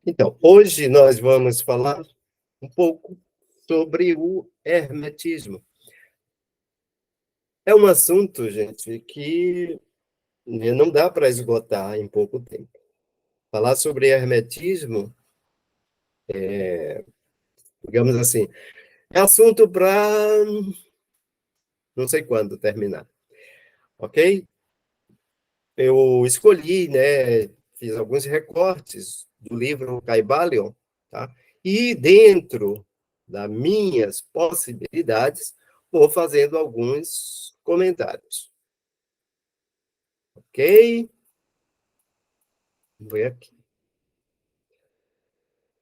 Então, hoje nós vamos falar um pouco sobre o hermetismo. É um assunto, gente, que não dá para esgotar em pouco tempo. Falar sobre hermetismo, digamos assim, é assunto para não sei quando terminar, ok? Eu escolhi, né, fiz alguns recortes do livro Caibalion, tá? E dentro das minhas possibilidades, vou fazendo alguns comentários, ok? Vou ver aqui.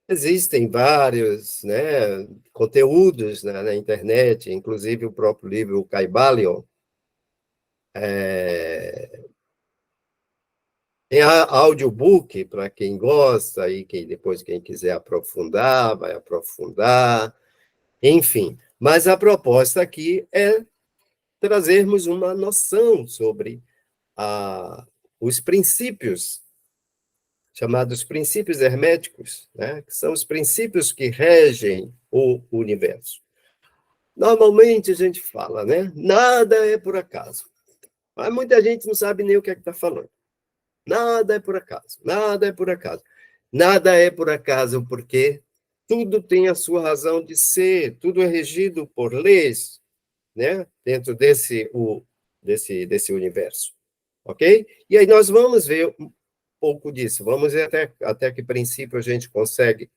Existem vários, né, conteúdos na internet, inclusive o próprio livro Caibalion. Tem audiobook para quem gosta e depois quem quiser aprofundar, vai aprofundar. Enfim, mas a proposta aqui é trazermos uma noção sobre os princípios, chamados princípios herméticos, né? Que são os princípios que regem o universo. Normalmente a gente fala, né? Nada é por acaso. Mas muita gente não sabe nem o que é que está falando. Nada é por acaso, nada é por acaso. Nada é por acaso porque tudo tem a sua razão de ser, tudo é regido por leis, né? Dentro desse universo, ok? E aí nós vamos ver um pouco disso, vamos ver até que princípio a gente consegue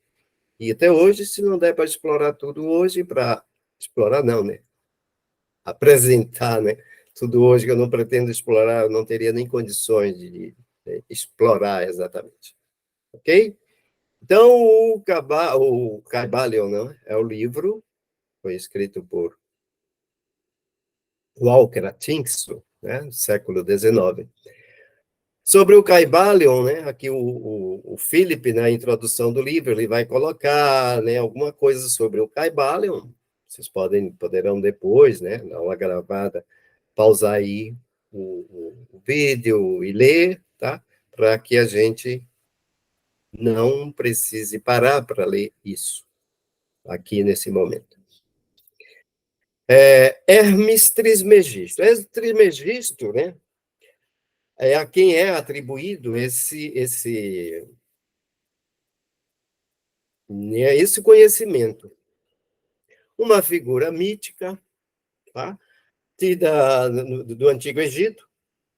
ir até hoje, se não der para explorar tudo hoje, para explorar não, né? Apresentar, né? Tudo hoje que eu não pretendo explorar, eu não teria nem condições de explorar exatamente, ok? Então, o Caibalion, né? É o livro, foi escrito por Walker Atkinson, né, no século XIX. Sobre o Caibalion, né, aqui o Philip, na introdução do livro, ele vai colocar, né, alguma coisa sobre o Caibalion. Vocês poderão depois, né, dar uma gravada, pausar aí o vídeo e ler, tá? Para que a gente não precise parar para ler isso aqui nesse momento. Hermes Trismegisto. Hermes Trismegisto, né, é a quem é atribuído esse conhecimento. Uma figura mítica, tá? Tida do Antigo Egito,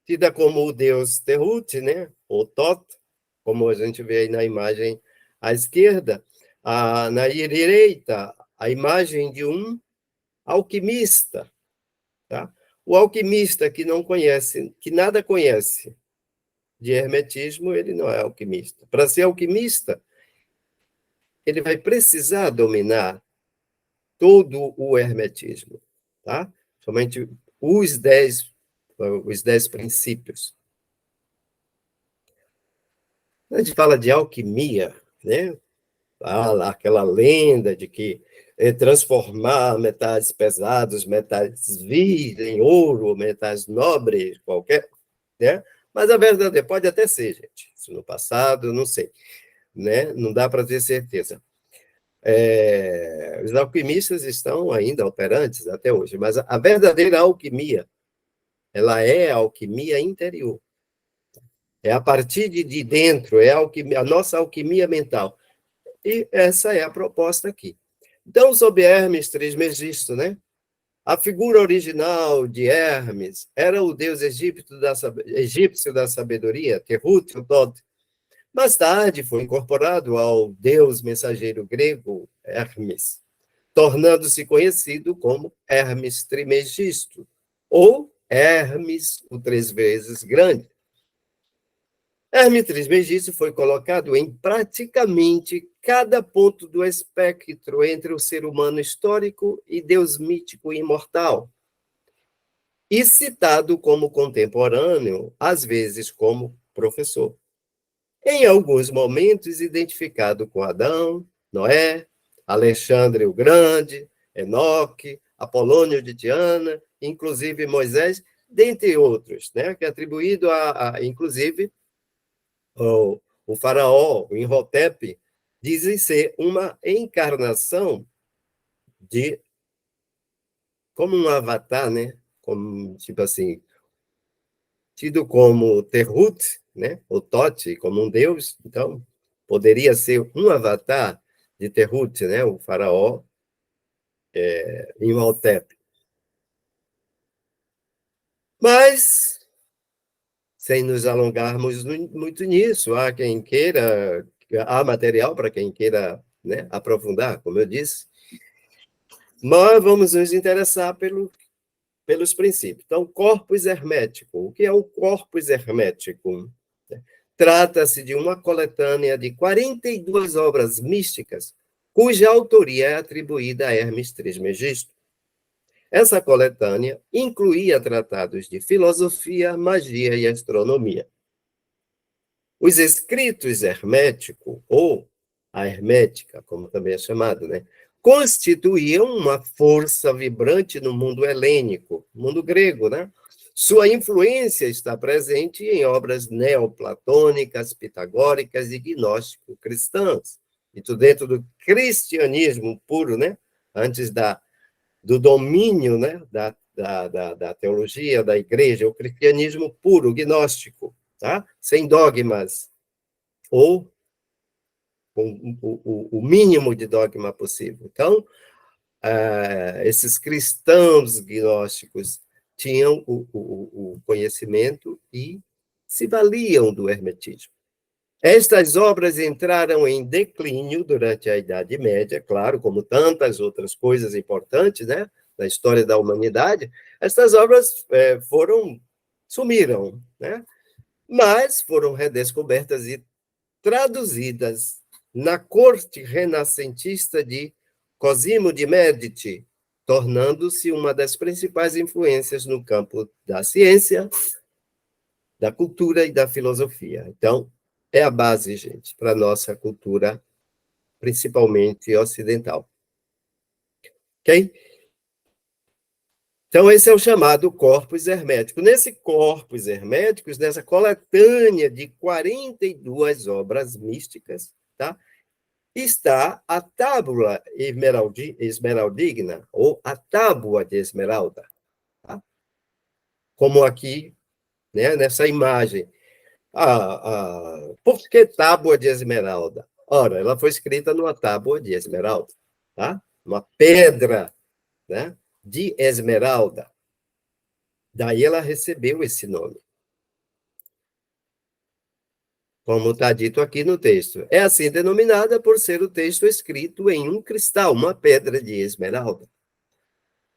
tida como o deus Tehut, né? Ou Tot, como a gente vê aí na imagem à esquerda. Na direita, a imagem de um alquimista, tá? O alquimista que não conhece, que nada conhece de hermetismo, ele não é alquimista. Para ser alquimista, ele vai precisar dominar todo o hermetismo, tá? Somente os 10, os 10 princípios. A gente fala de alquimia, né? Aquela lenda de que transformar metais pesados, metais vis em ouro, metais nobres, qualquer, né? Mas a verdade pode até ser, gente. Isso no passado, não sei, né? Não dá para ter certeza. Os alquimistas estão ainda operantes até hoje, mas a verdadeira alquimia, ela é a alquimia interior. É a partir de dentro, é a nossa alquimia mental. E essa é a proposta aqui. Então, sobre Hermes Trismegisto, né? A figura original de Hermes era o deus egípcio da sabedoria, Tehut, o Thoth. Mais tarde foi incorporado ao deus mensageiro grego, Hermes, tornando-se conhecido como Hermes Trismegisto, ou Hermes, o 3 vezes grande. Hermes Trismegisto foi colocado em praticamente cada ponto do espectro entre o ser humano histórico e Deus mítico e imortal, e citado como contemporâneo, às vezes como professor. Em alguns momentos, identificado com Adão, Noé, Alexandre o Grande, Enoque, Apolônio de Tiana, inclusive Moisés, dentre outros, né, que é atribuído inclusive, o faraó, o Imhotep, dizem ser uma encarnação de, como um avatar, né? Como, tipo assim, tido como Terhut, né? O Tote, como um deus. Então, poderia ser um avatar de Terhut, né? O faraó Imhotep. Mas, sem nos alongarmos muito nisso, há quem queira, há material para quem queira, né, aprofundar, como eu disse, mas vamos nos interessar pelos princípios. Então, corpus hermético. O que é o corpus hermético? Trata-se de uma coletânea de 42 obras místicas, cuja autoria é atribuída a Hermes Trismegisto. Essa coletânea incluía tratados de filosofia, magia e astronomia. Os escritos herméticos, ou a hermética, como também é chamado, né, constituíam uma força vibrante no mundo helênico, mundo grego, né? Sua influência está presente em obras neoplatônicas, pitagóricas e gnóstico-cristãs. Isso dentro do cristianismo puro, né? Antes do domínio, né? Da teologia, da igreja, o cristianismo puro, gnóstico, tá? Sem dogmas, ou com o mínimo de dogma possível. Então, esses cristãos gnósticos tinham o conhecimento e se valiam do hermetismo. Estas obras entraram em declínio durante a Idade Média, claro, como tantas outras coisas importantes, né, na história da humanidade. Estas obras sumiram, né, mas foram redescobertas e traduzidas na corte renascentista de Cosimo de Medici, tornando-se uma das principais influências no campo da ciência, da cultura e da filosofia. Então, é a base, gente, para a nossa cultura, principalmente ocidental. Ok? Então, esse é o chamado corpus hermético. Nesse corpus hermético, nessa coletânea de 42 obras místicas, tá? Está a tábula esmeraldigna, ou a tábua de esmeralda, tá? Como aqui, né, nessa imagem. Por que tábua de esmeralda? Ora, ela foi escrita numa tábua de esmeralda, tá? Uma pedra, né, de esmeralda. Daí ela recebeu esse nome, como está dito aqui no texto. É assim denominada por ser o texto escrito em um cristal, uma pedra de esmeralda.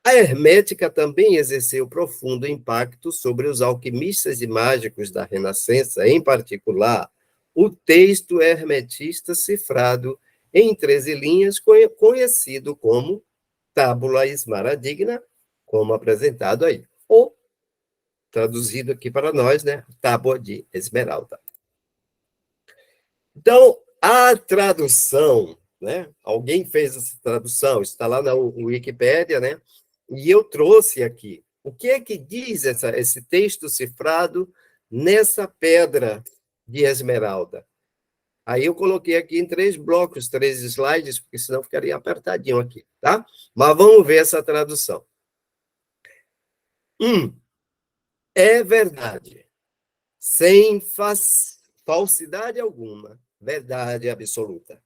A hermética também exerceu profundo impacto sobre os alquimistas e mágicos da Renascença, em particular, o texto hermetista cifrado em 13 linhas, conhecido como Tábula Esmeraldigna, como apresentado aí, ou traduzido aqui para nós, né, Tábua de Esmeralda. Então, a tradução, né? Alguém fez essa tradução, está lá na Wikipédia, né? E eu trouxe aqui. O que é que diz esse texto cifrado nessa pedra de esmeralda? Aí eu coloquei aqui em 3 blocos, 3 slides, porque senão ficaria apertadinho aqui, tá? Mas vamos ver essa tradução. É verdade, sem falsidade alguma, verdade absoluta.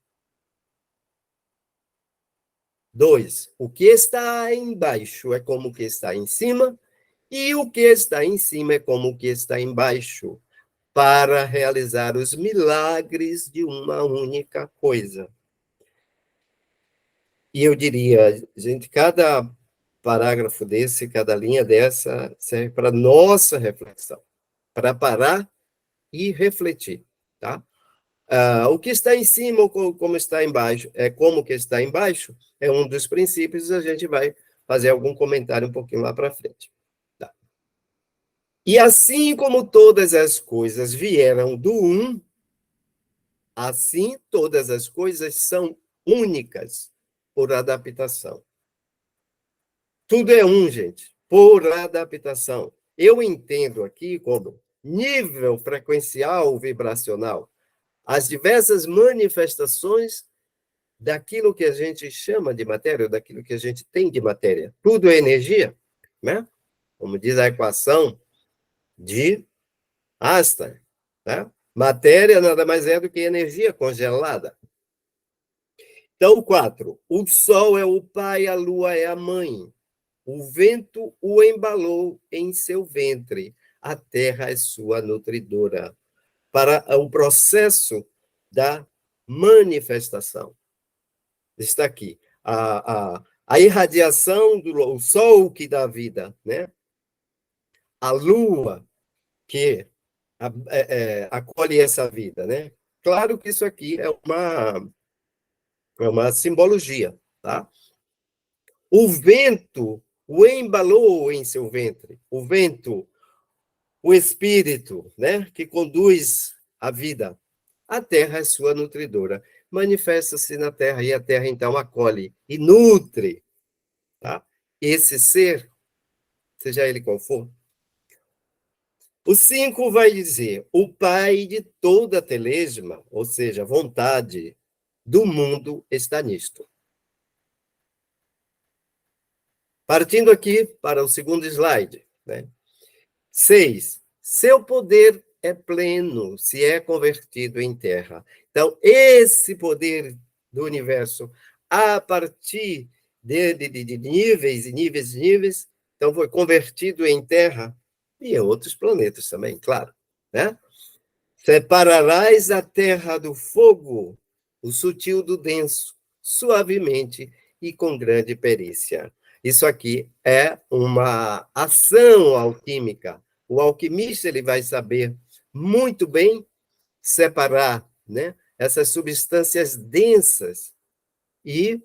2, o que está embaixo é como o que está em cima, e o que está em cima é como o que está embaixo, para realizar os milagres de uma única coisa. E eu diria, gente, cada parágrafo desse, cada linha dessa, serve para nossa reflexão, para parar e refletir, tá? O que está em cima ou como está embaixo, é como que está embaixo, é um dos princípios, a gente vai fazer algum comentário um pouquinho lá para frente. Tá. E assim como todas as coisas vieram do um, assim todas as coisas são únicas por adaptação. Tudo é um, gente, por adaptação. Eu entendo aqui como nível frequencial vibracional. as diversas manifestações daquilo que a gente chama de matéria, ou daquilo que a gente tem de matéria. Tudo é energia, né? Como diz a equação de Einstein, né? Matéria nada mais é do que energia congelada. Então, 4. O sol é o pai, a lua é a mãe. O vento o embalou em seu ventre. A terra é sua nutridora. Para o processo da manifestação. Está aqui. A irradiação do sol que dá vida, né? A lua que acolhe essa vida, né? Claro que isso aqui é uma simbologia, tá? O vento o embalou em seu ventre. O vento, o espírito, né, que conduz a vida. A terra é sua nutridora. Manifesta-se na terra e a terra então acolhe e nutre, tá? Esse ser, seja ele qual for. O 5 vai dizer: o pai de toda telesma, ou seja, vontade do mundo, está nisto. Partindo aqui para o segundo slide, né? 6. Seu poder é pleno se é convertido em terra. Então, esse poder do universo, a partir de níveis e níveis e níveis, então foi convertido em terra e em outros planetas também, claro, né? Separarás a terra do fogo, o sutil do denso, suavemente e com grande perícia. Isso aqui é uma ação alquímica. O alquimista ele vai saber muito bem separar, né, essas substâncias densas e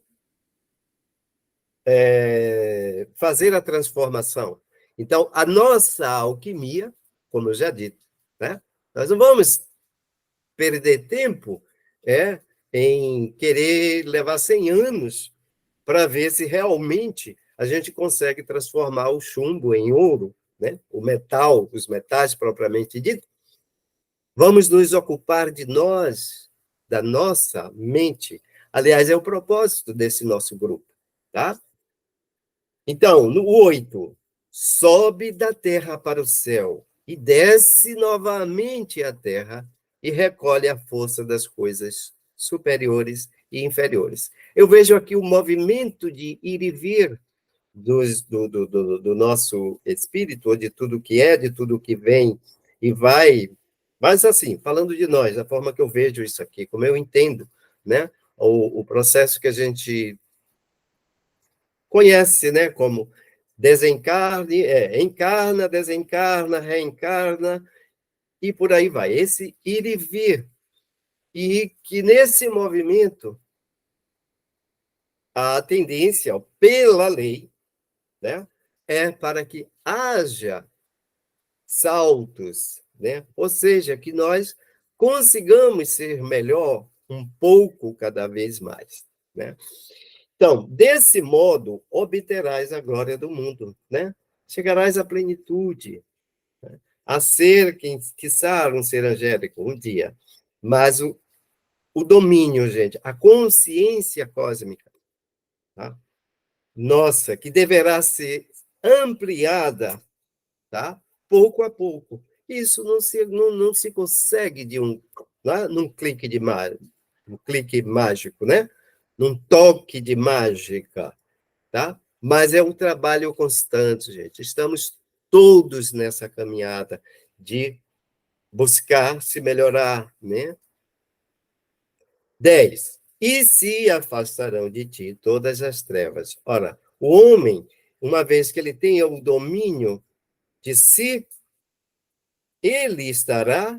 fazer a transformação. Então, a nossa alquimia, como eu já disse, né, nós não vamos perder tempo em querer levar 100 anos para ver se realmente a gente consegue transformar o chumbo em ouro, né? O metal, os metais propriamente dito. Vamos nos ocupar de nós, da nossa mente. Aliás, é o propósito desse nosso grupo, tá? Então, no 8, sobe da terra para o céu e desce novamente à terra e recolhe a força das coisas superiores e inferiores. Eu vejo aqui o movimento de ir e vir do nosso espírito, ou de tudo que é, de tudo que vem e vai. Mas, assim, falando de nós, da forma que eu vejo isso aqui, como eu entendo, né? O processo que a gente conhece, né? Como desencarne, encarna, desencarna, reencarna, e por aí vai. Esse ir e vir. E que nesse movimento, a tendência, pela lei, né, é para que haja saltos, né? Ou seja, que nós consigamos ser melhor um pouco cada vez mais, né? Então, desse modo, obterás a glória do mundo, né? Chegarás à plenitude, né? A ser, quiçá, um ser angélico, um dia. Mas o domínio, gente, a consciência cósmica, tá? Nossa, que deverá ser ampliada, tá? Pouco a pouco. Isso não se consegue num clique um clique mágico, né? Num toque de mágica, tá? Mas é um trabalho constante, gente. Estamos todos nessa caminhada de buscar se melhorar, né? 10. E se afastarão de ti todas as trevas. Ora, o homem, uma vez que ele tenha o domínio de si, ele estará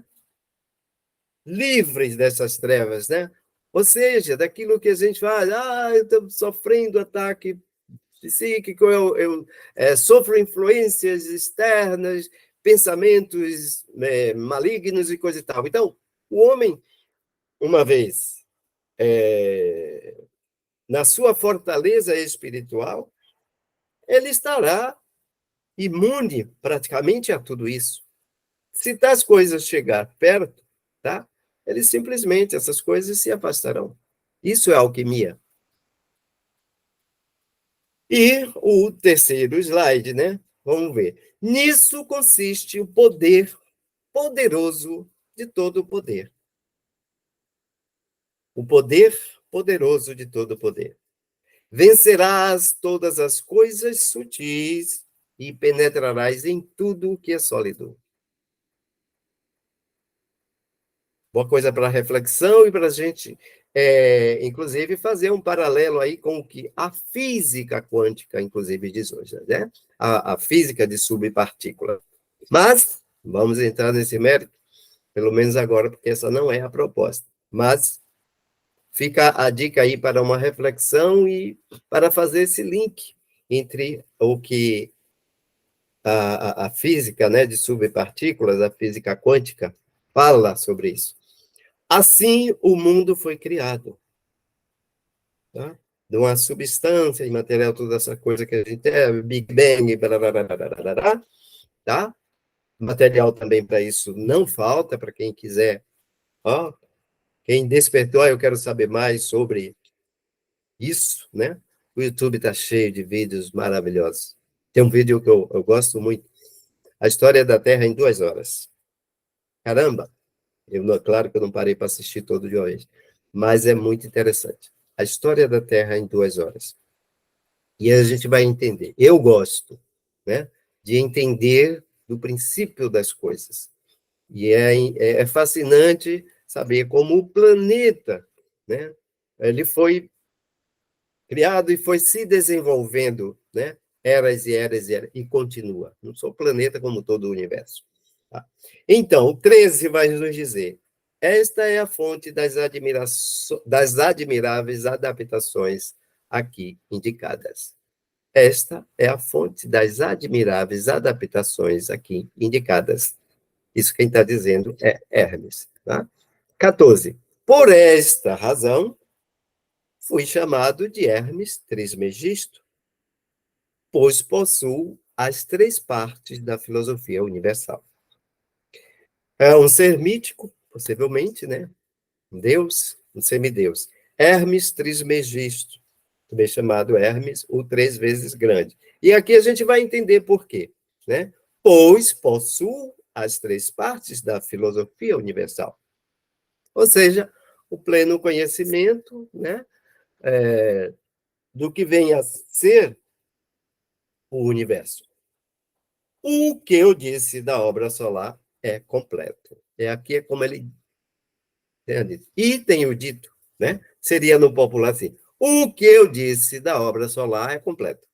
livre dessas trevas, né? Ou seja, daquilo que a gente fala, eu estou sofrendo ataque psíquico, eu sofro influências externas, pensamentos malignos e coisa e tal. Então, o homem, uma vez na sua fortaleza espiritual, ele estará imune praticamente a tudo isso. Se das coisas chegar perto, tá? eles simplesmente, essas coisas se afastarão. Isso é alquimia. E o terceiro slide, né? Vamos ver. Nisso consiste o poder poderoso de todo o poder. O poder poderoso de todo o poder. Vencerás todas as coisas sutis e penetrarás em tudo o que é sólido. Boa coisa para reflexão e para a gente, inclusive, fazer um paralelo aí com o que a física quântica, inclusive, diz hoje, né? A física de subpartícula. Mas, vamos entrar nesse mérito, pelo menos agora, porque essa não é a proposta. Mas fica a dica aí para uma reflexão e para fazer esse link entre o que a física, né, de subpartículas, a física quântica, fala sobre isso. Assim, o mundo foi criado. Tá? De uma substância imaterial, toda essa coisa que a gente é, Big Bang, tá? Material também para isso não falta, para quem quiser. Ó, quem despertou, eu quero saber mais sobre isso, né? O YouTube está cheio de vídeos maravilhosos. Tem um vídeo que eu gosto muito, a história da Terra em 2 horas. Caramba! Claro que eu não parei para assistir todo de hoje, mas é muito interessante. A história da Terra em 2 horas. E a gente vai entender. Eu gosto, né, de entender do princípio das coisas. E é fascinante saber como o planeta, né, ele foi criado e foi se desenvolvendo, né, eras e eras e eras, e continua. Não sou planeta como todo o universo. Tá? Então, o 13 vai nos dizer: esta é a fonte das admiráveis adaptações aqui indicadas. Esta é a fonte das admiráveis adaptações aqui indicadas. Isso quem está dizendo é Hermes. Tá? 14. Por esta razão, fui chamado de Hermes Trismegisto, pois possuo as 3 partes da filosofia universal. É um ser mítico, possivelmente, né? Um deus, um semideus. Hermes Trismegisto, também chamado Hermes, o 3 vezes grande. E aqui a gente vai entender por quê, né? Pois possuo as 3 partes da filosofia universal. Ou seja, o pleno conhecimento, né? Do que vem a ser o universo. O que eu disse da obra solar é completo. Aqui é como ele entende. E tenho dito, né? Seria no popular assim: o que eu disse da obra solar é completo.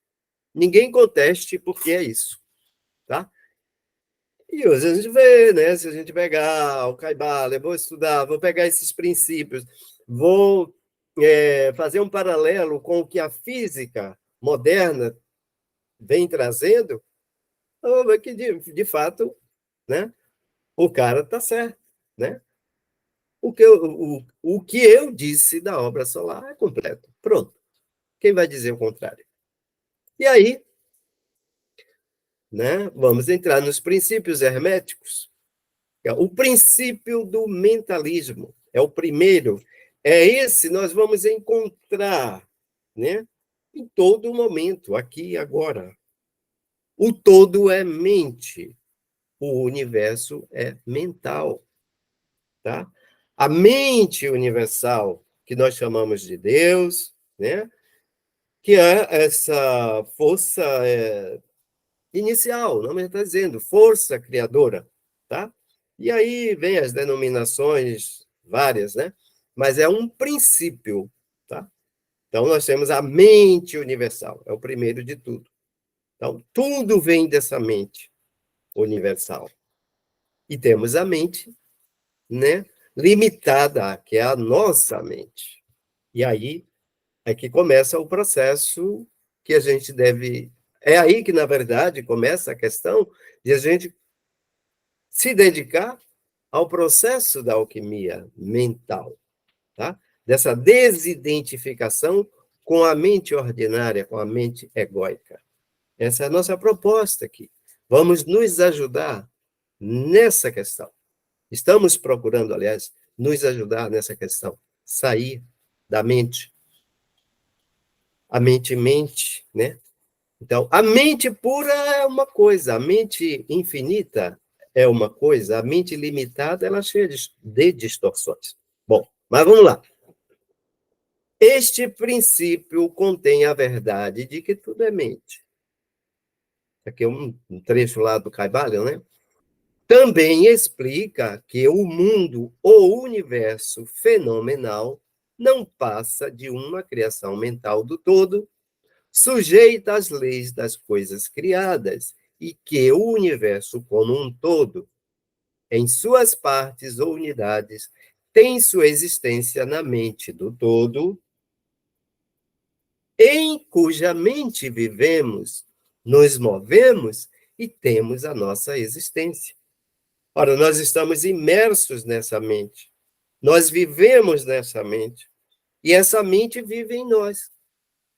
Ninguém conteste porque é isso, tá? E hoje a gente vê, né? Se a gente pegar o Caibala, eu vou estudar, vou pegar esses princípios, vou fazer um paralelo com o que a física moderna vem trazendo, é que, de fato, né, o cara está certo, né? O que eu disse da obra solar é completo. Pronto. Quem vai dizer o contrário? E aí, né, vamos entrar nos princípios herméticos. O princípio do mentalismo é o primeiro. É esse nós vamos encontrar, né, em todo momento, aqui e agora. O todo é mente. O universo é mental, tá? A mente universal, que nós chamamos de Deus, né? Que é essa força inicial, o nome está dizendo, força criadora, tá? E aí vem as denominações várias, né? Mas é um princípio, tá? Então, nós temos a mente universal, é o primeiro de tudo. Então, tudo vem dessa mente universal. E temos a mente, né, limitada, que é a nossa mente. E aí é que começa o processo que a gente deve. É aí que, na verdade, começa a questão de a gente se dedicar ao processo da alquimia mental, tá? Dessa desidentificação com a mente ordinária, com a mente egóica. Essa é a nossa proposta aqui. Vamos nos ajudar nessa questão. Estamos procurando, aliás, nos ajudar nessa questão. Sair da mente. A mente, né? Então, a mente pura é uma coisa, a mente infinita é uma coisa, a mente limitada, ela é cheia de distorções. Bom, mas vamos lá. Este princípio contém a verdade de que tudo é mente. Aqui é um trecho lá do Caibalion, né? Também explica que o mundo ou universo fenomenal não passa de uma criação mental do todo, sujeita às leis das coisas criadas, e que o universo como um todo, em suas partes ou unidades, tem sua existência na mente do todo, em cuja mente vivemos, nos movemos e temos a nossa existência. Ora, nós estamos imersos nessa mente, nós vivemos nessa mente, e essa mente vive em nós,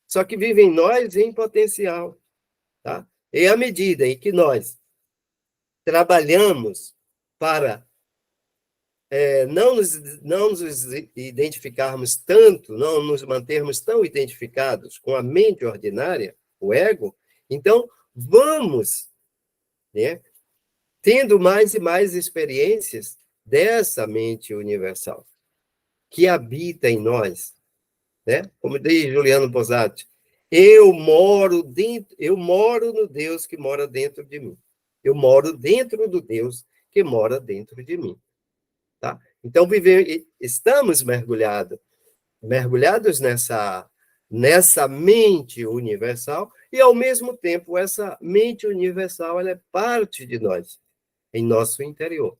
só que vive em nós em potencial, tá? E à medida em que nós trabalhamos para não nos identificarmos tanto, não nos mantermos tão identificados com a mente ordinária, o ego, então vamos, né, tendo mais e mais experiências dessa mente universal que habita em nós, né? Como diz Juliano Posati, eu moro no Deus que mora dentro de mim. Eu moro dentro do Deus que mora dentro de mim. Tá? Então, estamos mergulhados nessa mente universal, e, ao mesmo tempo, essa mente universal ela é parte de nós, em nosso interior.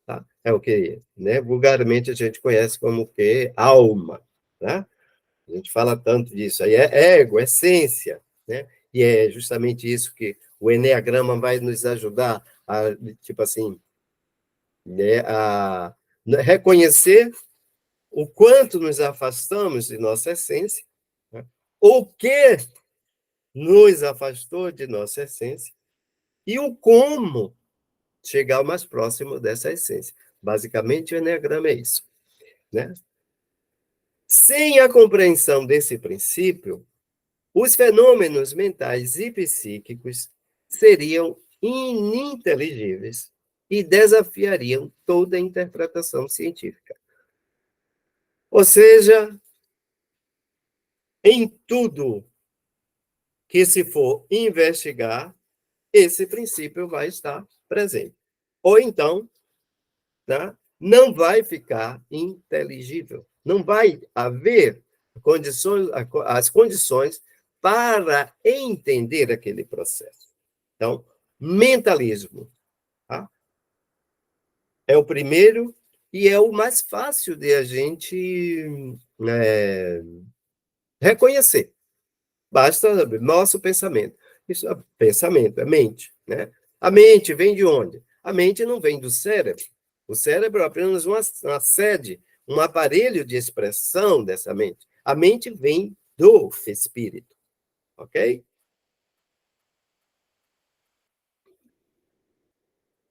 Tá? É o que, né, vulgarmente a gente conhece como que alma. Né? A gente fala tanto disso. Aí é ego, essência. Né? E é justamente isso que o Eneagrama vai nos ajudar a, tipo assim, né, a reconhecer o quanto nos afastamos de nossa essência, né? O que nos afastou de nossa essência e o como chegar o mais próximo dessa essência. Basicamente, o Eneagrama é isso. Né? Sem a compreensão desse princípio, os fenômenos mentais e psíquicos seriam ininteligíveis e desafiariam toda a interpretação científica. Ou seja, em tudo que se for investigar, esse princípio vai estar presente. Ou então, tá, não vai ficar inteligível. Não vai haver as condições para entender aquele processo. Então, mentalismo, tá? É o primeiro e é o mais fácil de a gente reconhecer. Basta nosso pensamento. Isso é pensamento, é mente. Né? A mente vem de onde? A mente não vem do cérebro. O cérebro é apenas uma sede, um aparelho de expressão dessa mente. A mente vem do espírito. Ok?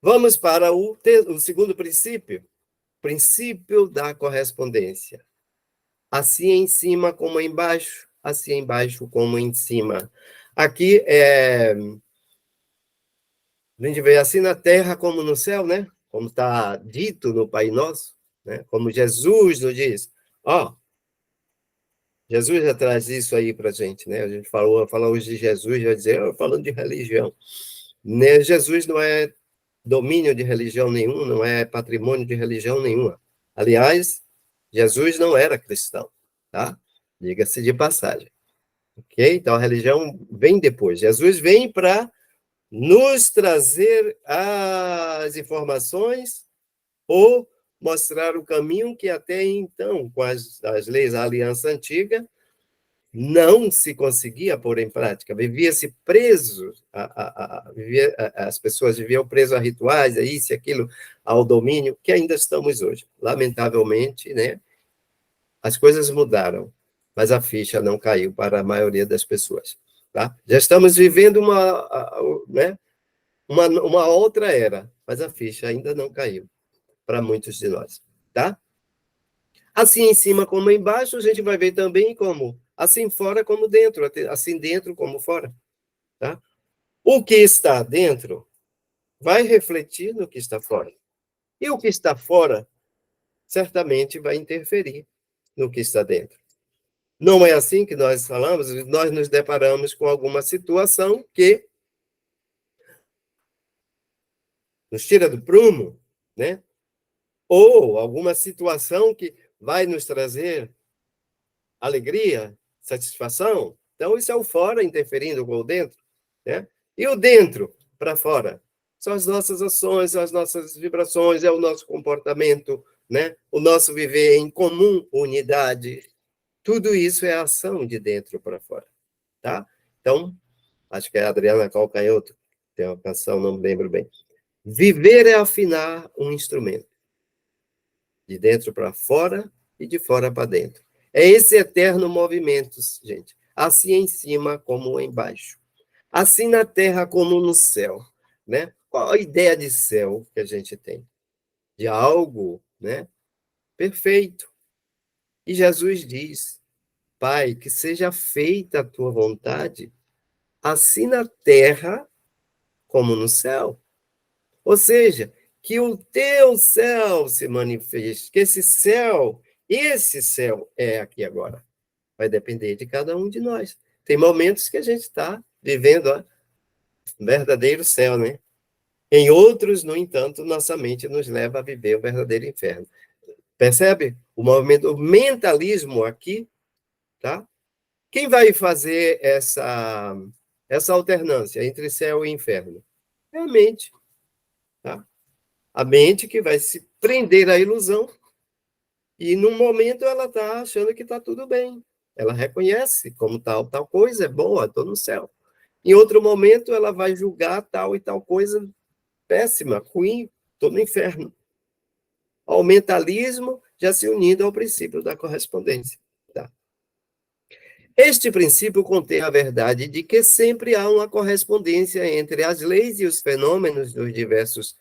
Vamos para o segundo princípio. Princípio da correspondência. Assim em cima como embaixo, assim embaixo como em cima. Aqui a gente vê assim na terra como no céu, né? Como está dito no Pai Nosso, né? Como Jesus nos diz. Ó, Jesus já traz isso aí para a gente, né? A gente fala hoje de Jesus, vai dizer, falando de religião. Né? Jesus não é domínio de religião nenhum, não é patrimônio de religião nenhuma. Aliás, Jesus não era cristão, tá? Diga-se de passagem. Ok? Então, a religião vem depois. Jesus vem para nos trazer as informações ou mostrar o caminho que até então, com as leis da aliança antiga, não se conseguia pôr em prática. Vivia-se preso, as pessoas viviam presas a rituais, a isso e aquilo, ao domínio, que ainda estamos hoje. Lamentavelmente, né, as coisas mudaram, mas a ficha não caiu para a maioria das pessoas. Tá? Já estamos vivendo uma outra era, mas a ficha ainda não caiu para muitos de nós. Tá? Assim em cima como embaixo, a gente vai ver também como assim fora como dentro, assim dentro como fora, tá? O que está dentro vai refletir no que está fora. E o que está fora certamente vai interferir no que está dentro. Não é assim que nós falamos, nós nos deparamos com alguma situação que nos tira do prumo, né? Ou alguma situação que vai nos trazer alegria, satisfação. Então, isso é o fora interferindo com o dentro, né? E o dentro para fora são as nossas ações, são as nossas vibrações, é o nosso comportamento, né? O nosso viver em comum unidade. Tudo isso é ação de dentro para fora, tá? Então, acho que é a Adriana Calcanhoto, tem uma canção, não me lembro bem. Viver é afinar um instrumento, de dentro para fora e de fora para dentro. É esse eterno movimento, gente. Assim em cima como embaixo. Assim na terra como no céu, né? Qual a ideia de céu que a gente tem? De algo, né? Perfeito. E Jesus diz: Pai, que seja feita a tua vontade, assim na terra como no céu. Ou seja, que o teu céu se manifeste, que esse céu é aqui agora. Vai depender de cada um de nós. Tem momentos que a gente está vivendo um verdadeiro céu, né? Em outros, no entanto, nossa mente nos leva a viver o verdadeiro inferno. Percebe? O movimento, o mentalismo aqui, tá? Quem vai fazer essa alternância entre céu e inferno? É a mente, tá? A mente que vai se prender à ilusão e, num momento, ela está achando que está tudo bem. Ela reconhece como tal coisa é boa, estou no céu. Em outro momento, ela vai julgar tal e tal coisa péssima, ruim, estou no inferno. Ao mentalismo já se unindo ao princípio da correspondência. Tá? Este princípio contém a verdade de que sempre há uma correspondência entre as leis e os fenômenos dos diversos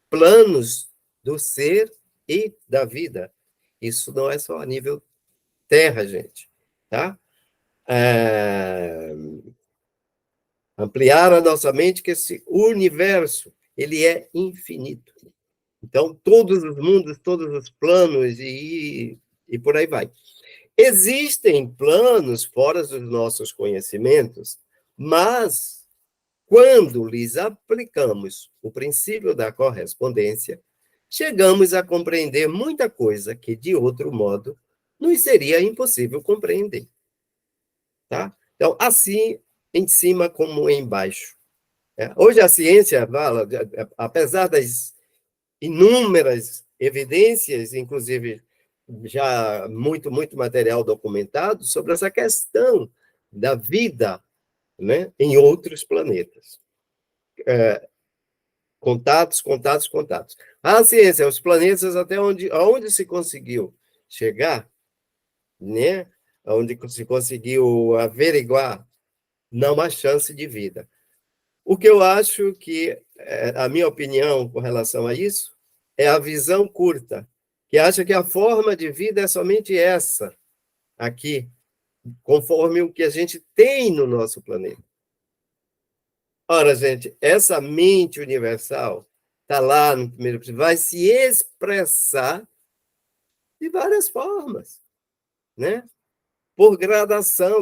planos do ser e da vida. Isso não é só a nível terra, gente. Tá? Ampliar a nossa mente que esse universo ele é infinito. Então, todos os mundos, todos os planos e por aí vai. Existem planos fora dos nossos conhecimentos, mas quando lhes aplicamos o princípio da correspondência, chegamos a compreender muita coisa que, de outro modo, nos seria impossível compreender. Tá? Então, assim, em cima como embaixo. Hoje a ciência fala, apesar das inúmeras evidências, inclusive já muito material documentado sobre essa questão da vida, né, em outros planetas. Contatos. A ciência, os planetas até onde se conseguiu chegar, né, onde se conseguiu averiguar, não há chance de vida. O que eu acho que, a minha opinião com relação a isso, é a visão curta, que acha que a forma de vida é somente essa, aqui, conforme o que a gente tem no nosso planeta. Ora, gente, essa mente universal está lá no primeiro princípio, vai se expressar de várias formas, né? Por graduação,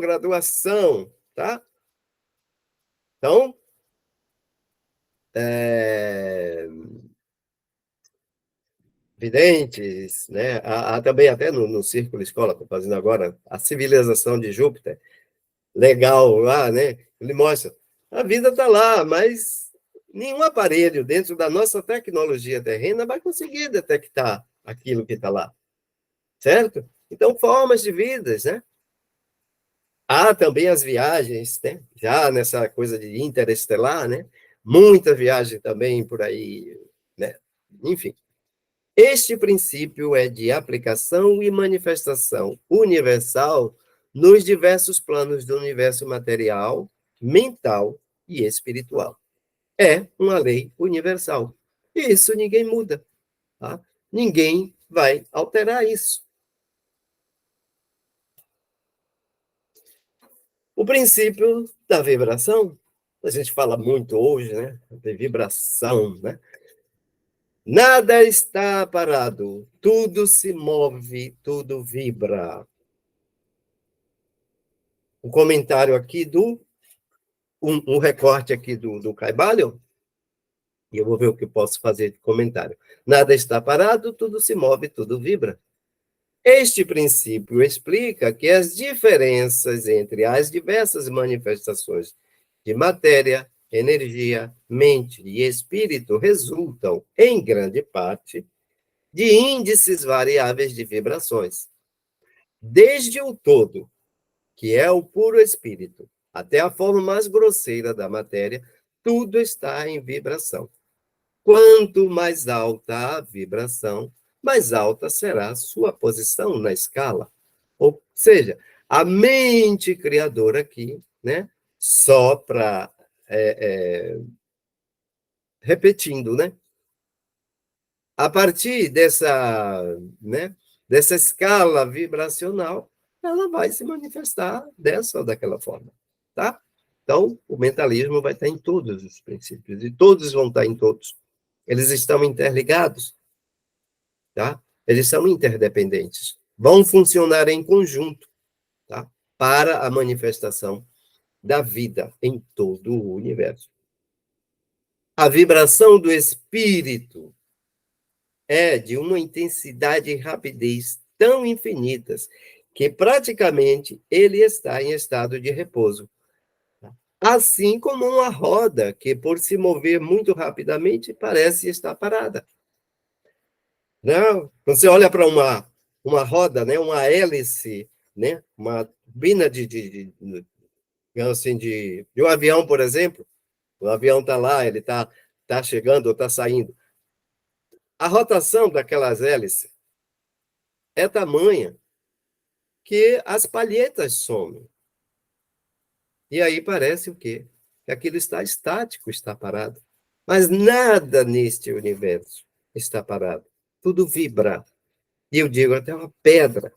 tá? Então, videntes, né? Há também até no Círculo Escola, estou fazendo agora, a civilização de Júpiter, legal lá, né? Ele mostra, a vida está lá, mas nenhum aparelho dentro da nossa tecnologia terrena vai conseguir detectar aquilo que está lá, certo? Então, formas de vidas, né? Há também as viagens, né? Já nessa coisa de interestelar, né? Muita viagem também por aí, né? Enfim. Este princípio é de aplicação e manifestação universal nos diversos planos do universo material, mental e espiritual. É uma lei universal. E isso ninguém muda. Tá? Ninguém vai alterar isso. O princípio da vibração, a gente fala muito hoje, né? De vibração, né? Nada está parado, tudo se move, tudo vibra. Um comentário aqui um recorte aqui do Caibalion, e eu vou ver o que posso fazer de comentário. Nada está parado, tudo se move, tudo vibra. Este princípio explica que as diferenças entre as diversas manifestações de matéria, energia, mente e espírito resultam, em grande parte, de índices variáveis de vibrações. Desde o todo, que é o puro espírito, até a forma mais grosseira da matéria, tudo está em vibração. Quanto mais alta a vibração, mais alta será a sua posição na escala. Ou seja, a mente criadora aqui, né? Só para repetindo, né? A partir né, dessa escala vibracional, ela vai se manifestar dessa ou daquela forma, tá? Então, o mentalismo vai estar em todos os princípios, e todos vão estar em todos. Eles estão interligados, tá? Eles são interdependentes. Vão funcionar em conjunto, tá? Para a manifestação da vida em todo o universo. A vibração do espírito é de uma intensidade e rapidez tão infinitas que praticamente ele está em estado de repouso. Assim como uma roda que, por se mover muito rapidamente, parece estar parada. Não? Você olha para uma roda, né? Uma hélice, né? Uma turbina assim, de um avião, por exemplo. O avião está lá, ele tá chegando ou está saindo. A rotação daquelas hélices é tamanha que as palhetas somem. E aí parece o quê? Que aquilo está estático, está parado. Mas nada neste universo está parado. Tudo vibra. E eu digo até uma pedra,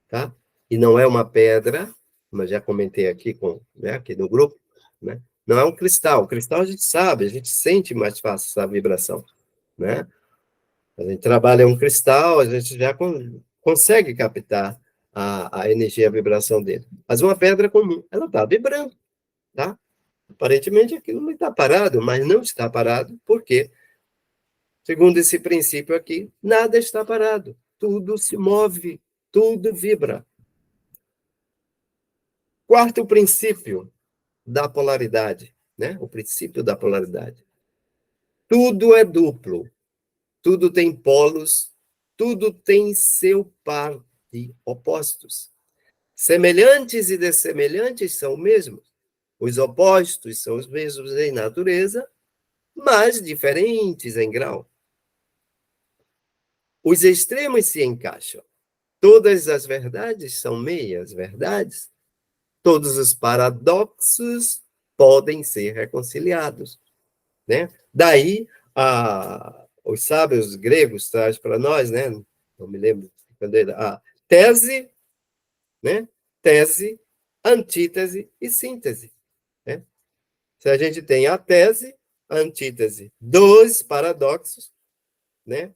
tá? E não é uma pedra, mas já comentei aqui né, aqui no grupo, né? Não é um cristal. O cristal a gente sabe, a gente sente mais fácil essa vibração, né? A gente trabalha um cristal, a gente já consegue captar a energia, a vibração dele. Mas uma pedra comum, ela está vibrando, tá? Aparentemente aquilo não está parado, mas não está parado, porque, segundo esse princípio aqui, nada está parado. Tudo se move, tudo vibra. Quarto princípio da polaridade, né? O princípio da polaridade. Tudo é duplo, tudo tem polos, tudo tem seu par de opostos. Semelhantes e dessemelhantes são os mesmos. Os opostos são os mesmos em natureza, mas diferentes em grau. Os extremos se encaixam. Todas as verdades são meias verdades. Todos os paradoxos podem ser reconciliados, né? Daí, os sábios gregos trazem para nós, né? Não me lembro quando a tese, né? Tese, antítese e síntese, né? Se a gente tem a tese, a antítese, dois paradoxos, né?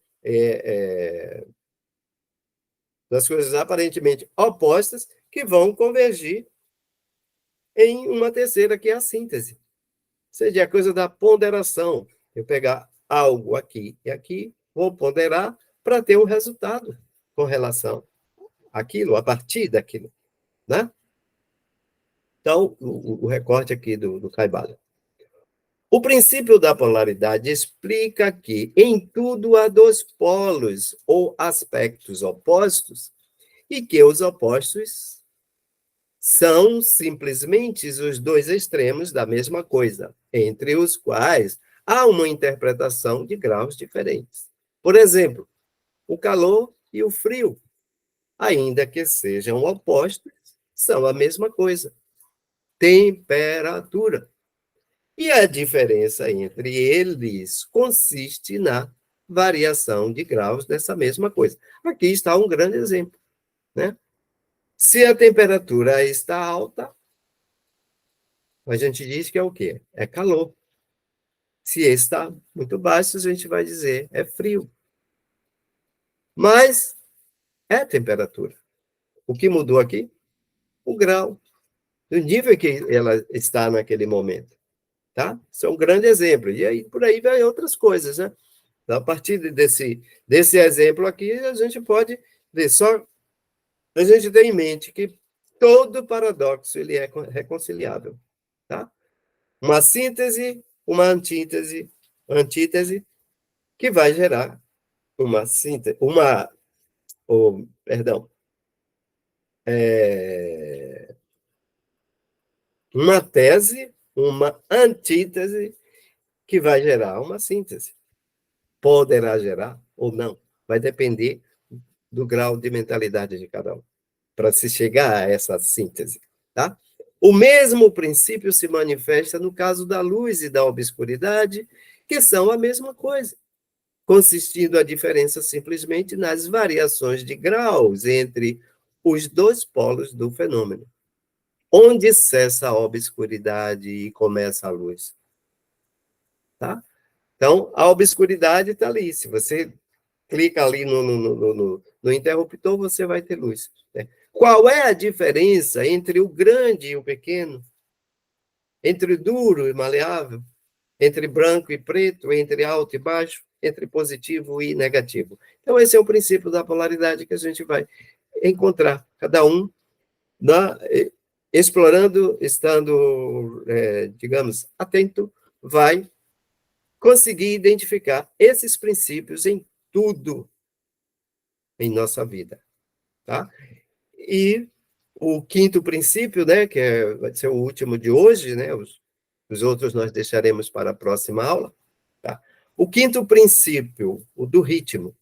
Das coisas aparentemente opostas que vão convergir em uma terceira, que é a síntese. Ou seja, a coisa da ponderação. Eu pegar algo aqui e aqui, vou ponderar para ter um resultado com relação àquilo, a partir daquilo, né? Então, o recorte aqui do Caibalion. O princípio da polaridade explica que em tudo há dois polos ou aspectos opostos e que os opostos são simplesmente os dois extremos da mesma coisa, entre os quais há uma interpretação de graus diferentes. Por exemplo, o calor e o frio, ainda que sejam opostos, são a mesma coisa. Temperatura. E a diferença entre eles consiste na variação de graus dessa mesma coisa. Aqui está um grande exemplo, né? Se a temperatura está alta, a gente diz que é o quê? É calor. Se está muito baixo, a gente vai dizer é frio. Mas é temperatura. O que mudou aqui? O grau, o nível que ela está naquele momento. Tá? Isso é um grande exemplo. E aí, por aí vai outras coisas, né? Então, a partir desse exemplo aqui, a gente pode ver. Só a gente tem em mente que todo paradoxo ele é reconciliável. Tá? Uma síntese, uma antítese, que vai gerar uma síntese, perdão, uma tese, uma antítese, que vai gerar uma síntese. Poderá gerar ou não. Vai depender do grau de mentalidade de cada um, para se chegar a essa síntese. Tá? O mesmo princípio se manifesta no caso da luz e da obscuridade, que são a mesma coisa, consistindo a diferença simplesmente nas variações de graus entre os dois polos do fenômeno. Onde cessa a obscuridade e começa a luz? Tá? Então, a obscuridade está ali. Se você clica ali no interruptor, você vai ter luz. Né? Qual é a diferença entre o grande e o pequeno? Entre duro e maleável? Entre branco e preto? Entre alto e baixo? Entre positivo e negativo? Então, esse é o princípio da polaridade que a gente vai encontrar. Cada um explorando, estando, digamos, atento, vai conseguir identificar esses princípios em tudo em nossa vida, tá? E o quinto princípio, né, vai ser o último de hoje, né, os outros nós deixaremos para a próxima aula, tá? O quinto princípio, o do ritmo.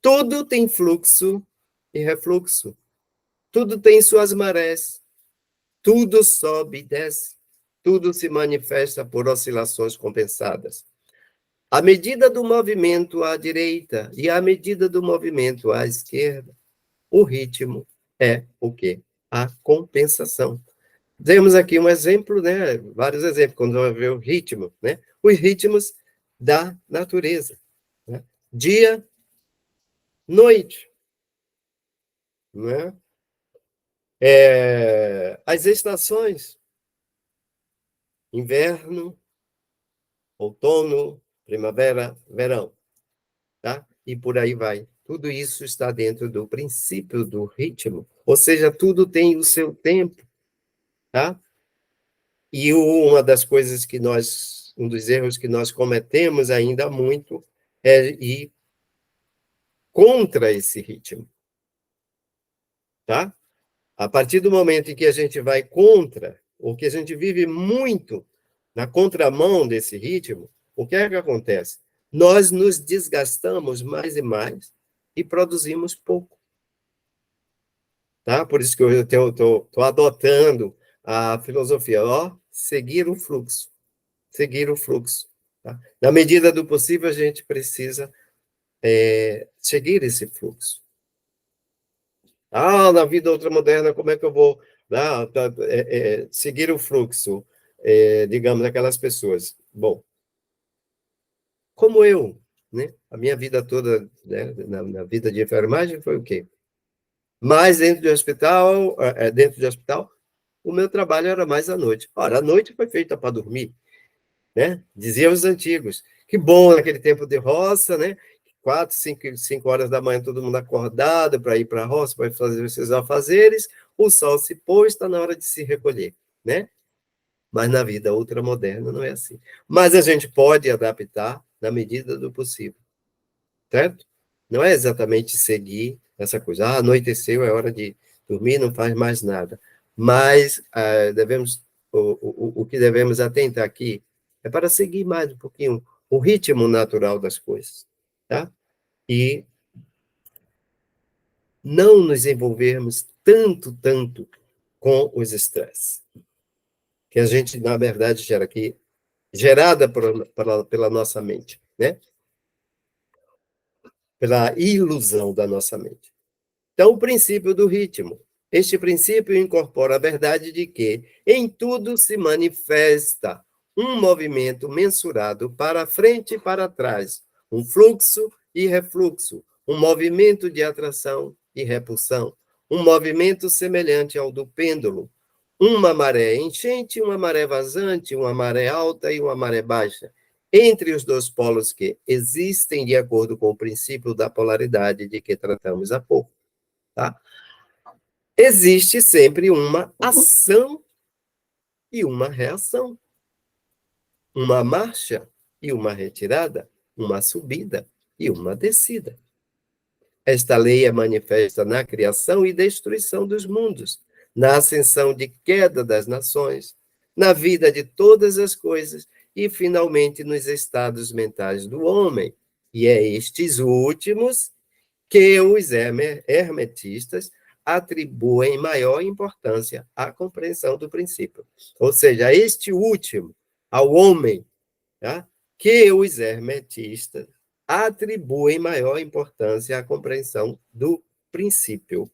Tudo tem fluxo e refluxo. Tudo tem suas marés. Tudo sobe e desce. Tudo se manifesta por oscilações compensadas. A medida do movimento à direita e a medida do movimento à esquerda, o ritmo é o quê? A compensação. Temos aqui um exemplo, né? Vários exemplos, quando vai ver o ritmo, né? Os ritmos da natureza. Né? Dia, noite. Né? As estações, inverno, outono, primavera, verão. Tá? E por aí vai. Tudo isso está dentro do princípio do ritmo, ou seja, tudo tem o seu tempo, tá? E uma das coisas que um dos erros que nós cometemos ainda muito é ir contra esse ritmo, tá? A partir do momento em que a gente vai contra, ou que a gente vive muito na contramão desse ritmo, o que é que acontece? Nós nos desgastamos mais e mais e produzimos pouco. Tá? Por isso que eu estou adotando a filosofia, seguir o fluxo. Seguir o fluxo. Tá? Na medida do possível, a gente precisa seguir esse fluxo. Na vida ultramoderna, como é que eu vou seguir o fluxo, digamos, daquelas pessoas? Bom, como eu, né? A minha vida toda, né, na vida de enfermagem, foi o quê? Mas dentro do hospital, o meu trabalho era mais à noite. Ora, a noite foi feita para dormir, né? Diziam os antigos. Que bom naquele tempo de roça, né? 4, 5 horas da manhã, todo mundo acordado para ir para a roça, para fazer os seus afazeres, o sol se pôs, está na hora de se recolher, né? Mas na vida ultramoderna não é assim. Mas a gente pode adaptar na medida do possível, certo? Não é exatamente seguir essa coisa. Anoiteceu, é hora de dormir, não faz mais nada. Mas o que devemos atentar aqui é para seguir mais um pouquinho o ritmo natural das coisas, tá? E não nos envolvermos tanto com os estresses, que a gente, na verdade, gera aqui, gerada pela nossa mente, né? Pela ilusão da nossa mente. Então, o princípio do ritmo. Este princípio incorpora a verdade de que em tudo se manifesta um movimento mensurado para frente e para trás, um fluxo e refluxo, um movimento de atração e repulsão, um movimento semelhante ao do pêndulo, uma maré enchente, uma maré vazante, uma maré alta e uma maré baixa, entre os dois polos que existem de acordo com o princípio da polaridade de que tratamos há pouco, tá? Existe sempre uma ação e uma reação, uma marcha e uma retirada, uma subida e uma descida. Esta lei é manifesta na criação e destruição dos mundos, na ascensão de queda das nações, na vida de todas as coisas e, finalmente, nos estados mentais do homem. E é estes últimos que os hermetistas atribuem maior importância à compreensão do princípio. Ou seja, este último, ao homem, tá? Que os hermetistas atribuem maior importância à compreensão do princípio.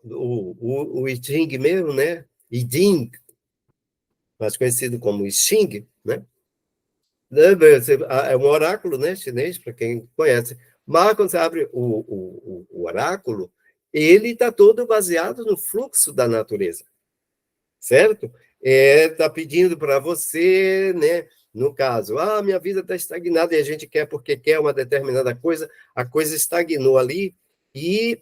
O I Ching mesmo, né? I Ching, mais conhecido como I Ching, né? É um oráculo, né, chinês, para quem conhece. Mas quando você abre o oráculo, ele está todo baseado no fluxo da natureza, certo? Está pedindo para você, né, no caso, minha vida está estagnada e a gente quer porque quer uma determinada coisa, a coisa estagnou ali e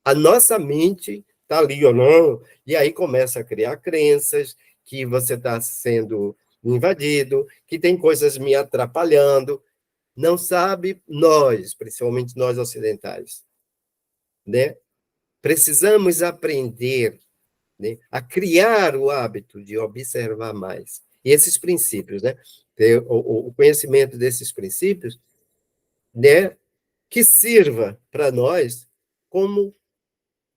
a nossa mente está ali, ou não, e aí começa a criar crenças que você está sendo invadido, que tem coisas me atrapalhando. Não sabe nós, principalmente nós ocidentais, né? Precisamos aprender, né, a criar o hábito de observar mais. E esses princípios, né? O conhecimento desses princípios, né, que sirva para nós como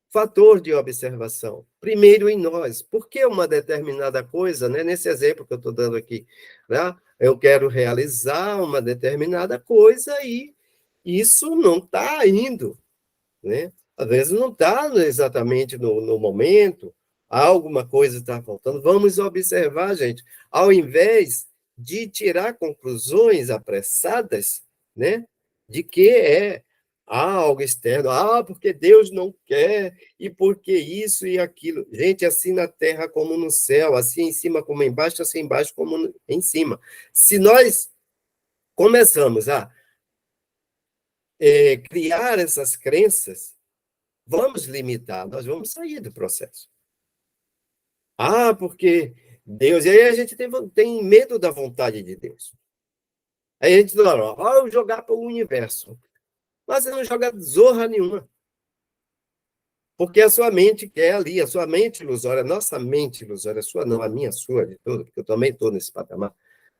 fator de observação. Primeiro em nós. Por que uma determinada coisa, né? Nesse exemplo que eu estou dando aqui, né? Eu quero realizar uma determinada coisa e isso não está indo, né? Às vezes não está exatamente no momento, alguma coisa está faltando. Vamos observar, gente, ao invés de tirar conclusões apressadas, né, de que é algo externo, porque Deus não quer, e porque isso e aquilo. Gente, assim na terra como no céu, assim em cima como embaixo, assim embaixo como em cima. Se nós começamos a criar essas crenças, vamos limitar, nós vamos sair do processo. Porque Deus. E aí a gente tem medo da vontade de Deus. Aí a gente fala, eu jogar para o universo. Mas você não joga zorra nenhuma. Porque a sua mente quer ali, a sua mente ilusória, a nossa mente ilusória, a sua não, a minha, a sua, de tudo, porque eu também estou nesse patamar.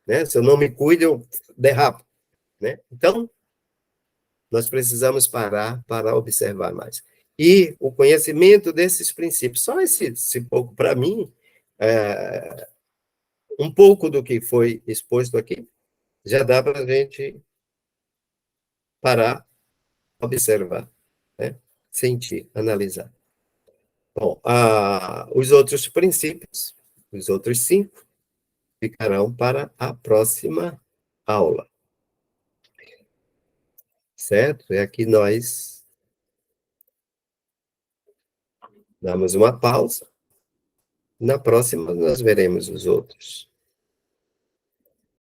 Né? Se eu não me cuido, eu derrapo. Né? Então, nós precisamos parar para observar mais. E o conhecimento desses princípios, só esse pouco para mim, um pouco do que foi exposto aqui, já dá para a gente parar, observar, né? Sentir, analisar. Bom, os outros princípios, os outros 5, ficarão para a próxima aula, certo? E aqui nós damos uma pausa. Na próxima, nós veremos os outros.